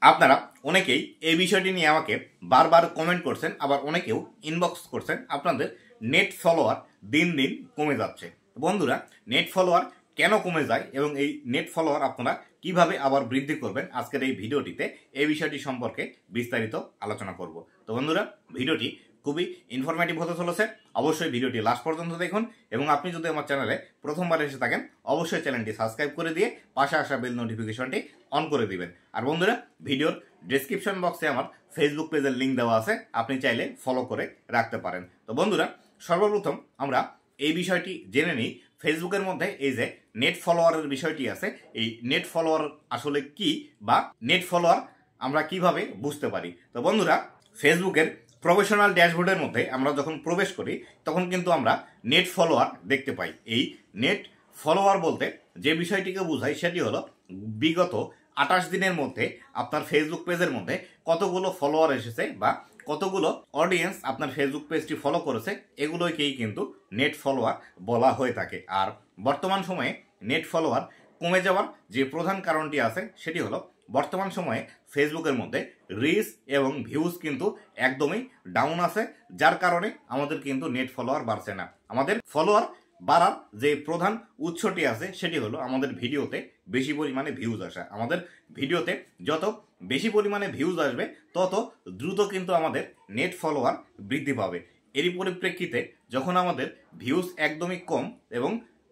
আপনারা অনেকেই এই বিষয়টি নিয়ে আমাকে বারবার কমেন্ট করছেন, আবার অনেকেও ইনবক্স করছেন আপনাদের নেট ফলোয়ার দিন দিন কমে যাচ্ছে। বন্ধুরা, নেট ফলোয়ার কেন কমে যায় এবং এই নেট ফলোয়ার আপনারা কিভাবে আবার বৃদ্ধি করবেন, আজকের এই ভিডিওটিতে এই বিষয়টি সম্পর্কে বিস্তারিত আলোচনা করব। তো বন্ধুরা, ভিডিওটি খুবই ইনফরমেটিভ হতে চলেছে। অবশ্যই ভিডিওটি লাস্ট পর্যন্ত দেখুন এবং আপনি যদি আমার চ্যানেলে প্রথমবার এসে থাকেন অবশ্যই চ্যানেলটি সাবস্ক্রাইব করে দিয়ে পাশে আসা বেল নোটিফিকেশনটি অন করে দিবেন। আর বন্ধুরা, ভিডিওর ডেসক্রিপশন বক্সে আমার ফেসবুক পেজের লিঙ্ক দেওয়া আছে, আপনি চাইলে ফলো করে রাখতে পারেন। তো বন্ধুরা, সর্বপ্রথম আমরা এই বিষয়টি জেনে নিই, ফেসবুকের মধ্যে এই যে নেট ফলোয়ারের বিষয়টি আছে, এই নেট ফলোয়ার আসলে কি বা নেট ফলোয়ার আমরা কিভাবে বুঝতে পারি। তো বন্ধুরা, ফেসবুকের প্রফেশনাল ড্যাশবোর্ডের মধ্যে আমরা যখন প্রবেশ করি তখন কিন্তু আমরা নেট ফলোয়ার দেখতে পাই। এই নেট ফলোয়ার বলতে যে বিষয়টিকে বোঝায় সেটি হলো বিগত 28 দিনের মধ্যে আপনার ফেসবুক পেজের মধ্যে কতগুলো ফলোয়ার এসেছে বা কতগুলো অডিয়েন্স আপনার ফেসবুক পেজটি ফলো করেছে, এগুলোকেই কিন্তু নেট ফলোয়ার বলা হয়ে থাকে। আর বর্তমান সময়ে নেট ফলোয়ার কমে যাওয়ার যে প্রধান কারণটি আছে সেটি হলো বর্তমান সময়ে ফেসবুকের মধ্যে রিচ এবং ভিউজ কিন্তু একদমই ডাউন আছে, যার কারণে আমাদের কিন্তু নেট ফলোয়ার বাড়ছে না। আমাদের ফলোয়ার বাড়ার যে প্রধান উৎসটি আছে সেটি হলো আমাদের ভিডিওতে বেশি পরিমাণে ভিউজ আসা। আমাদের ভিডিওতে যত বেশি পরিমাণে ভিউজ আসবে তত দ্রুত কিন্তু আমাদের নেট ফলোয়ার বৃদ্ধি পাবে। এরই পরিপ্রেক্ষিতে যখন আমাদের ভিউজ একদমই কম এবং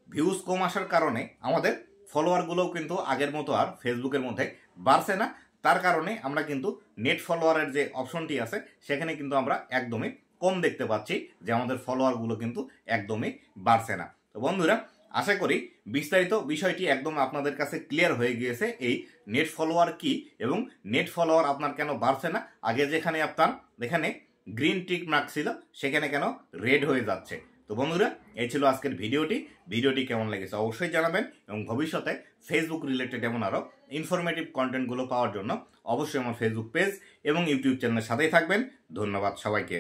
ভিউজ কম আসার কারণে আমাদের ফলোয়ারগুলোও কিন্তু আগের মতো আর ফেসবুকের মধ্যে বাড়ছে না, তার কারণে আমরা কিন্তু নেট ফলোয়ারের যে অপশনটি আছে সেখানে কিন্তু আমরা একদমই কম দেখতে পাচ্ছি যে আমাদের ফলোয়ারগুলো কিন্তু একদমই বাড়ছে না। তো বন্ধুরা, আশা করি বিস্তারিত বিষয়টি একদম আপনাদের কাছে ক্লিয়ার হয়ে গিয়েছে এই নেট ফলোয়ার কি এবং নেট ফলোয়ার আপনার কেন বাড়ছে না। আগে যেখানে আপনার এখানে গ্রিন টিক মার্ক ছিল সেখানে কেন রেড হয়ে যাচ্ছে। তো বন্ধুরা, এই ছিল আজকের ভিডিওটি কেমন লেগেছে অবশ্যই জানাবেন এবং ভবিষ্যতে ফেসবুক রিলেটেড এমন আরও ইনফরমেটিভ কন্টেন্টগুলো পাওয়ার জন্য অবশ্যই আমার ফেসবুক পেজ এবং ইউটিউব চ্যানেলের সাথেই থাকবেন। ধন্যবাদ সবাইকে।